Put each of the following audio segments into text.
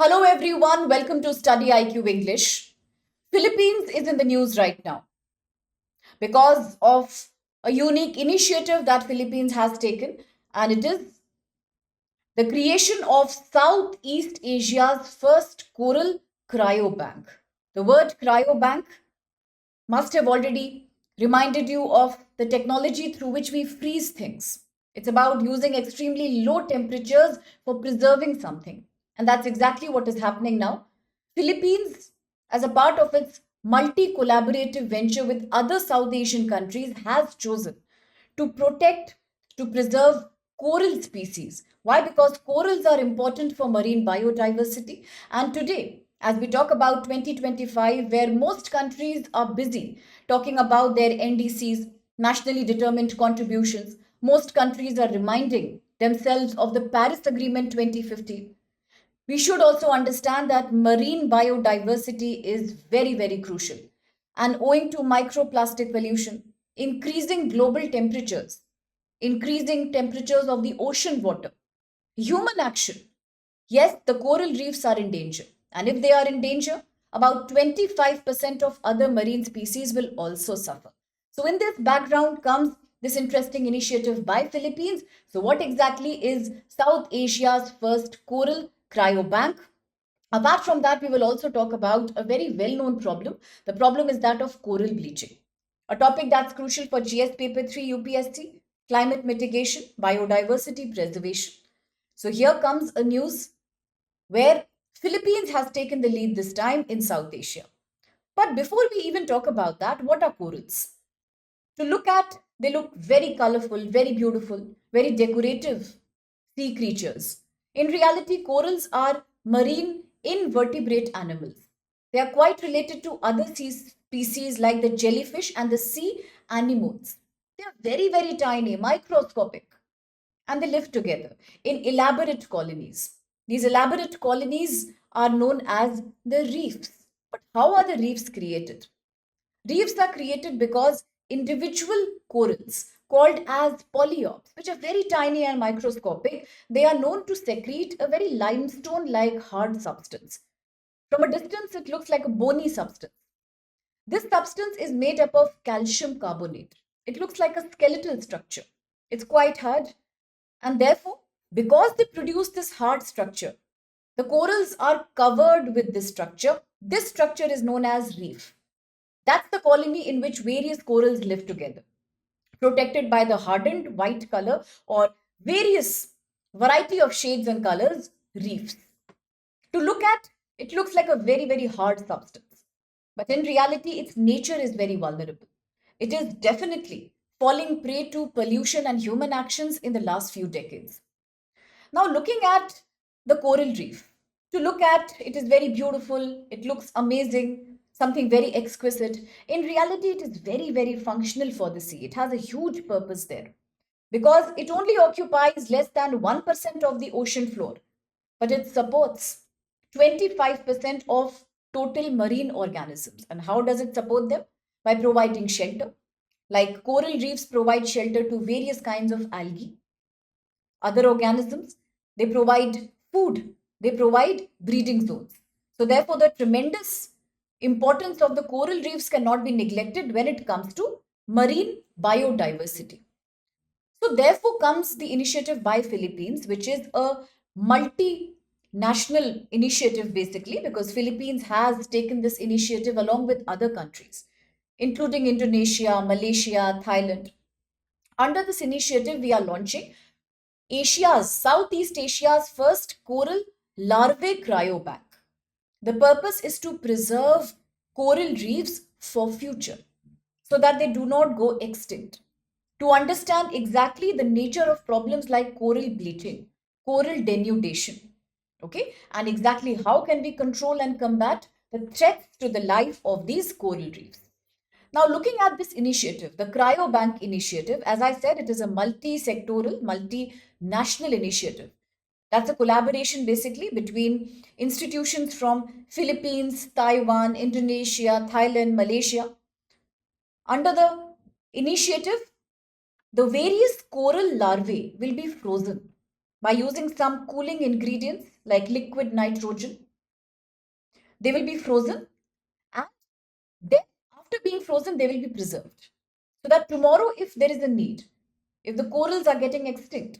Hello everyone, welcome to Study IQ English. Philippines is in the news right now because of a unique initiative that Philippines has taken, and it is the creation of Southeast Asia's first coral cryobank. The word cryobank must have already reminded you of the technology through which we freeze things. It's about using extremely low temperatures for preserving something. And that's exactly what is happening now. Philippines, as a part of its multi-collaborative venture with other South Asian countries, has chosen to protect, to preserve coral species. Why? Because corals are important for marine biodiversity. And today, as we talk about 2025, where most countries are busy talking about their NDCs, nationally determined contributions, most countries are reminding themselves of the Paris Agreement 2050. We should also understand that marine biodiversity is very, very crucial. And owing to microplastic pollution, increasing temperatures of the ocean water, human action, yes, the coral reefs are in danger. And if they are in danger, about 25% of other marine species will also suffer. So, in this background comes this interesting initiative by Philippines. So, what exactly is South Asia's first coral cryobank? Apart from that, we will also talk about a very well known problem. The problem is that of coral bleaching, a topic that's crucial for GS Paper 3 UPSC, climate mitigation, biodiversity preservation. So, here comes a news where Philippines has taken the lead this time in South Asia. But before we even talk about that, what are corals? To look at, they look very colorful, very beautiful, very decorative sea creatures. In reality, corals are marine invertebrate animals. They are quite related to other sea species like the jellyfish and the sea anemones. They are very, very tiny, microscopic, and they live together in elaborate colonies. These elaborate colonies are known as the reefs. But how are the reefs created? Reefs are created because individual corals called as polyps, which are very tiny and microscopic, they are known to secrete a very limestone like hard substance. From a distance, it looks like a bony substance. This substance is made up of calcium carbonate. It looks like a skeletal structure. It's quite hard, and therefore, because they produce this hard structure, the corals are covered with this structure. This structure is known as reef. That's the colony in which various corals live together, protected by the hardened white color or various variety of shades and colors, reefs. To look at, it looks like a very, very hard substance. But in reality, its nature is very vulnerable. It is definitely falling prey to pollution and human actions in the last few decades. Now, looking at the coral reef, to look at it is very beautiful, it looks amazing, something very exquisite. In reality, it is very, very functional for the sea. It has a huge purpose there because it only occupies less than 1% of the ocean floor, but it supports 25% of total marine organisms. And how does it support them? By providing shelter. Like coral reefs provide shelter to various kinds of algae, other organisms, they provide food, they provide breeding zones. So, therefore, the tremendous importance of the coral reefs cannot be neglected when it comes to marine biodiversity. So, therefore, comes the initiative by Philippines, which is a multinational initiative basically, because Philippines has taken this initiative along with other countries, including Indonesia, Malaysia, Thailand. Under this initiative, we are launching Southeast Asia's first coral larvae cryobank. The purpose is to preserve coral reefs for future so that they do not go extinct. To understand exactly the nature of problems like coral bleaching, coral denudation, okay, and exactly how can we control and combat the threats to the life of these coral reefs. Now, looking at this initiative, the Cryobank initiative, as I said, it is a multi-sectoral, multinational initiative. That's a collaboration basically between institutions from Philippines, Taiwan, Indonesia, Thailand, Malaysia. Under the initiative, the various coral larvae will be frozen by using some cooling ingredients like liquid nitrogen. They will be frozen, and then after being frozen, they will be preserved. So that tomorrow, if there is a need, if the corals are getting extinct,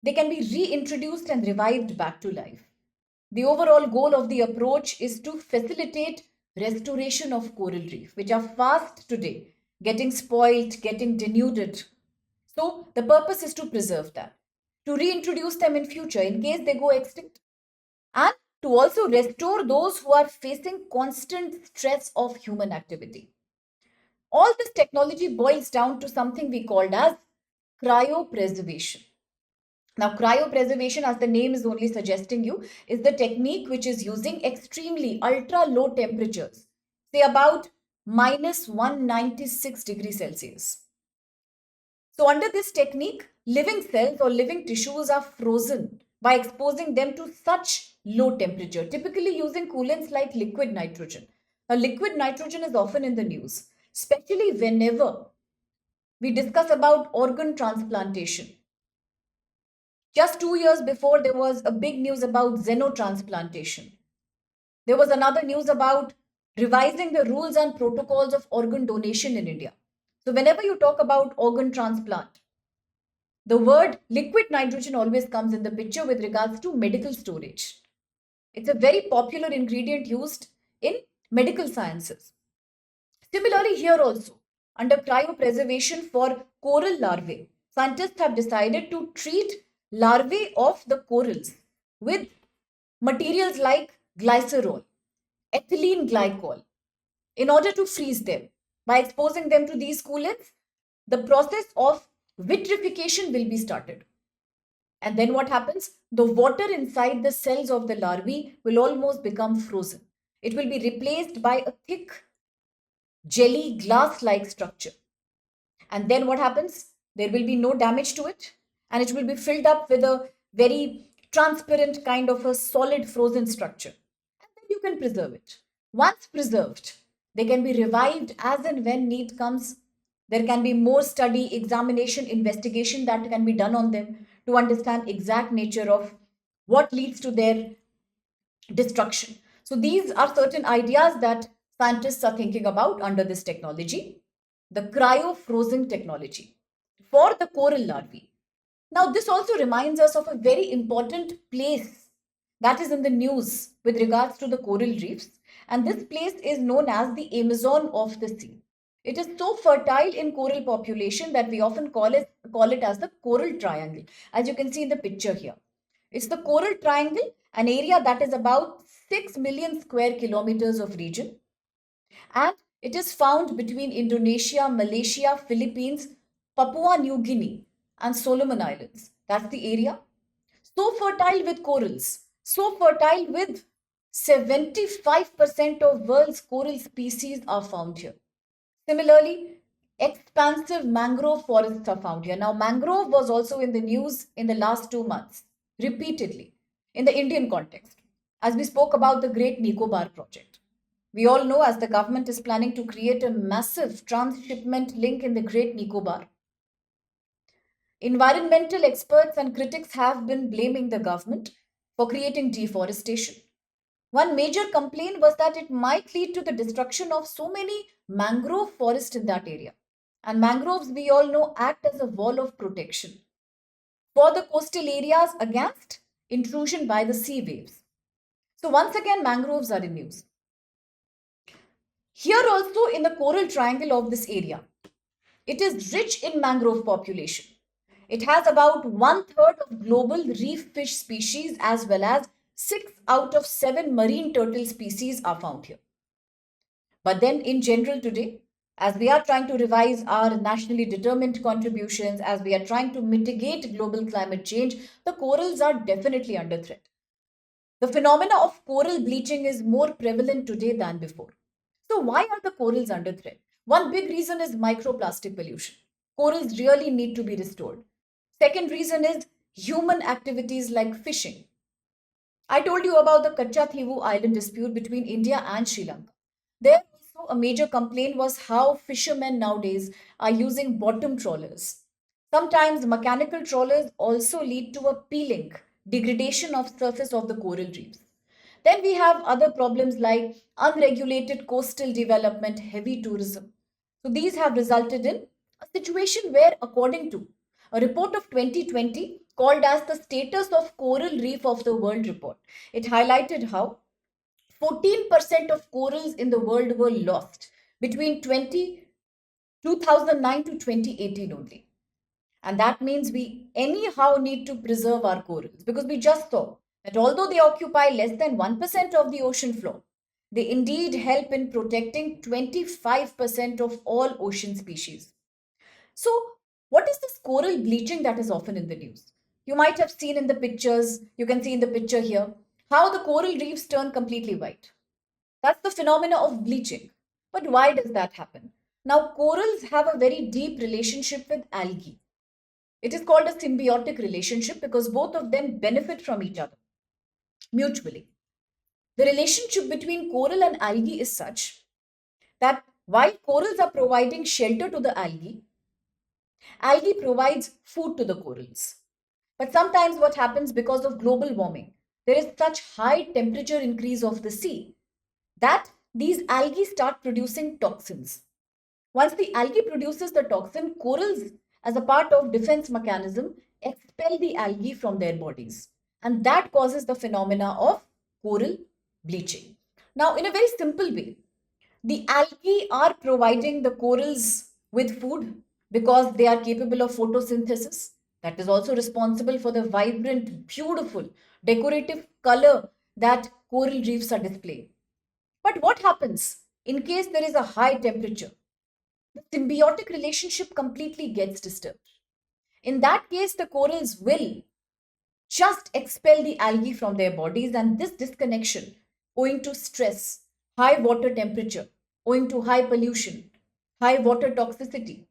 they can be reintroduced and revived back to life. The overall goal of the approach is to facilitate restoration of coral reef, which are fast today getting spoiled, getting denuded. So the purpose is to preserve that, to reintroduce them in future in case they go extinct, and to also restore those who are facing constant stress of human activity. All this technology boils down to something we called as cryopreservation. Now, cryopreservation, as the name is only suggesting you, is the technique which is using extremely ultra low temperatures, say about minus 196 degrees Celsius. So, under this technique, living cells or living tissues are frozen by exposing them to such low temperature, typically using coolants like liquid nitrogen. Now, liquid nitrogen is often in the news, especially whenever we discuss about organ transplantation. Just 2 years before, there was a big news about xenotransplantation. There was another news about revising the rules and protocols of organ donation in India. So, whenever you talk about organ transplant, the word liquid nitrogen always comes in the picture with regards to medical storage. It's a very popular ingredient used in medical sciences. Similarly, here also, under cryopreservation for coral larvae, scientists have decided to treat larvae of the corals with materials like glycerol, ethylene glycol, in order to freeze them. By exposing them to these coolants, the process of vitrification will be started. And then what happens? The water inside the cells of the larvae will almost become frozen. It will be replaced by a thick jelly glass like structure. And then what happens? There will be no damage to it, and it will be filled up with a very transparent kind of a solid frozen structure. And then you can preserve it. Once preserved, they can be revived as and when need comes. There can be more study, examination, investigation that can be done on them to understand exact nature of what leads to their destruction. So these are certain ideas that scientists are thinking about under this technology, the cryo-frozen technology for the coral larvae. Now, this also reminds us of a very important place that is in the news with regards to the coral reefs, and this place is known as the Amazon of the sea. It is so fertile in coral population that we often call it as the coral triangle, as you can see in the picture here. It's the coral triangle, an area that is about 6 million square kilometers of region, and it is found between Indonesia, Malaysia, Philippines, Papua New Guinea, and Solomon Islands. That's the area. So fertile with corals, so fertile with 75% of world's coral species are found here. Similarly, expansive mangrove forests are found here. Now, mangrove was also in the news in the last 2 months, repeatedly, in the Indian context, as we spoke about the Great Nicobar project. We all know as the government is planning to create a massive transshipment link in the Great Nicobar. Environmental experts and critics have been blaming the government for creating deforestation. One major complaint was that it might lead to the destruction of so many mangrove forests in that area. And mangroves, we all know, act as a wall of protection for the coastal areas against intrusion by the sea waves. So, once again, mangroves are in news. Here also in the coral triangle of this area, it is rich in mangrove population. It has about 1/3 of global reef fish species, as well as 6 out of 7 marine turtle species are found here. But then in general today, as we are trying to revise our nationally determined contributions, as we are trying to mitigate global climate change, the corals are definitely under threat. The phenomena of coral bleaching is more prevalent today than before. So why are the corals under threat? One big reason is microplastic pollution. Corals really need to be restored. Second reason is human activities like fishing. I told you about the Kachathivu island dispute between India and Sri Lanka. There also a major complaint was how fishermen nowadays are using bottom trawlers. Sometimes mechanical trawlers also lead to a peeling, degradation of surface of the coral reefs. Then we have other problems like unregulated coastal development, heavy tourism. So these have resulted in a situation where, according to a report of 2020 called as the Status of Coral Reef of the World report, it highlighted how 14% of corals in the world were lost between 2009 to 2018 only. And that means we anyhow need to preserve our corals, because we just saw that although they occupy less than 1% of the ocean floor, they indeed help in protecting 25% of all ocean species. So, what is this coral bleaching that is often in the news? You might have seen in the pictures, you can see in the picture here, how the coral reefs turn completely white. That's the phenomena of bleaching. But why does that happen? Now, corals have a very deep relationship with algae. It is called a symbiotic relationship because both of them benefit from each other mutually. The relationship between coral and algae is such that while corals are providing shelter to the algae, algae provides food to the corals. But sometimes what happens because of global warming, there is such high temperature increase of the sea that these algae start producing toxins. Once the algae produces the toxin, corals, as a part of defense mechanism, expel the algae from their bodies. And that causes the phenomena of coral bleaching. Now, in a very simple way, the algae are providing the corals with food because they are capable of photosynthesis. That is also responsible for the vibrant, beautiful, decorative color that coral reefs are displaying. But what happens in case there is a high temperature? The symbiotic relationship completely gets disturbed. In that case, the corals will just expel the algae from their bodies, and this disconnection, owing to stress, high water temperature, owing to high pollution, high water toxicity,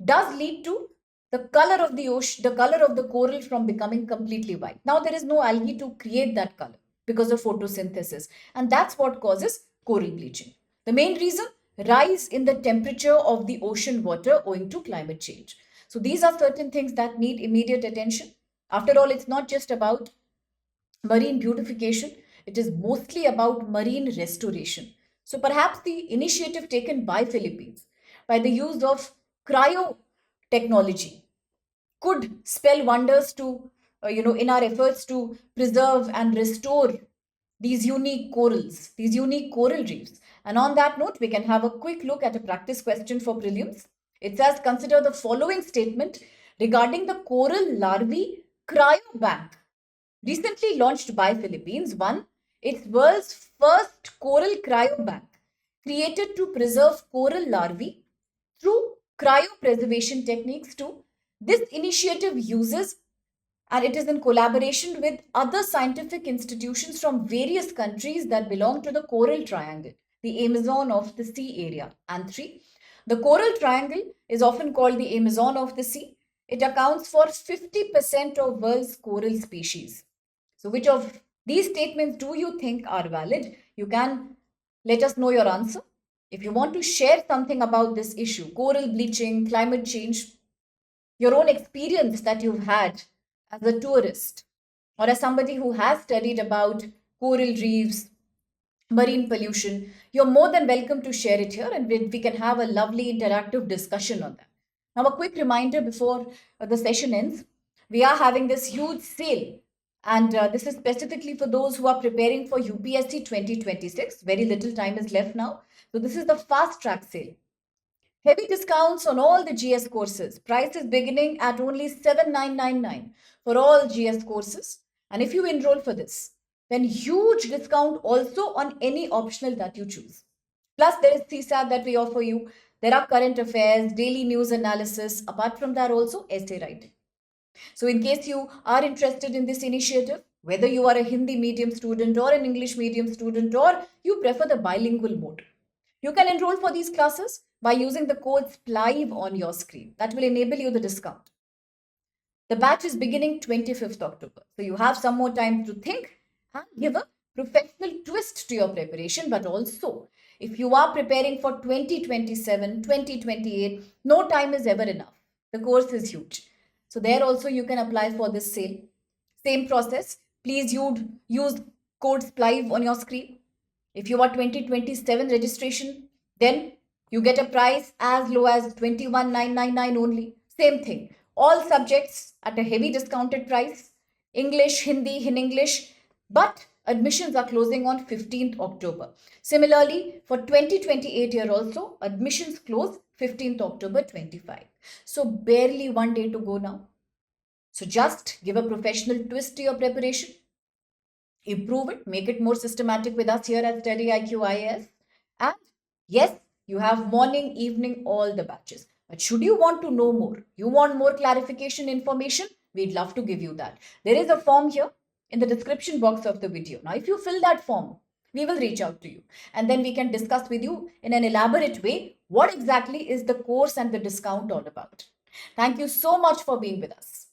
does lead to the color of the ocean, the color of the coral from becoming completely white. Now there is no algae to create that color because of photosynthesis, and that's what causes coral bleaching. The main reason, rise in the temperature of the ocean water owing to climate change. So these are certain things that need immediate attention. After all, it's not just about marine beautification, it is mostly about marine restoration. So perhaps the initiative taken by Philippines by the use of cryo technology could spell wonders to in our efforts to preserve and restore these unique corals, these unique coral reefs. And on that note, we can have a quick look at a practice question for prelims. It says, consider the following statement regarding the coral larvae cryobank recently launched by Philippines. One, it's world's first coral cryobank created to preserve coral larvae through cryopreservation techniques. Two, this initiative uses, and it is in collaboration with other scientific institutions from various countries that belong to the coral triangle, the Amazon of the sea area. And three, the coral triangle is often called the Amazon of the sea. It accounts for 50% of world's coral species. So which of these statements do you think are valid? You can let us know your answer. If you want to share something about this issue, coral bleaching, climate change, your own experience that you've had as a tourist or as somebody who has studied about coral reefs, marine pollution, you're more than welcome to share it here, and we can have a lovely interactive discussion on that. Now, a quick reminder before the session ends, we are having this huge sale, and this is specifically for those who are preparing for UPSC 2026. Very little time is left now. So, this is the fast track sale. Heavy discounts on all the GS courses. Prices beginning at only 7,999 for all GS courses. And if you enroll for this, then huge discount also on any optional that you choose. Plus, there is CSAT that we offer you. There are current affairs, daily news analysis. Apart from that, also essay writing. So, in case you are interested in this initiative, whether you are a Hindi medium student or an English medium student, or you prefer the bilingual mode, you can enroll for these classes by using the code SPLIVE on your screen. That will enable you the discount. The batch is beginning 25th October. So you have some more time to think and give a professional twist to your preparation. But also, if you are preparing for 2027, 2028, no time is ever enough. The course is huge. So there also you can apply for this sale. Same process. Please use codes live on your screen. If you are 2027 registration, then you get a price as low as 21,999 only. Same thing. All subjects at a heavy discounted price. English, Hindi, in English. But admissions are closing on 15th October. Similarly, for 2028 year also, admissions close 15th October 25. So barely one day to go now. So just give a professional twist to your preparation. Improve it, make it more systematic with us here at StudyIQ IAS. And yes, you have morning, evening, all the batches. But should you want to know more, you want more clarification information, we'd love to give you that. There is a form here in the description box of the video. Now, if you fill that form, we will reach out to you and then we can discuss with you in an elaborate way what exactly is the course and the discount all about. Thank you so much for being with us.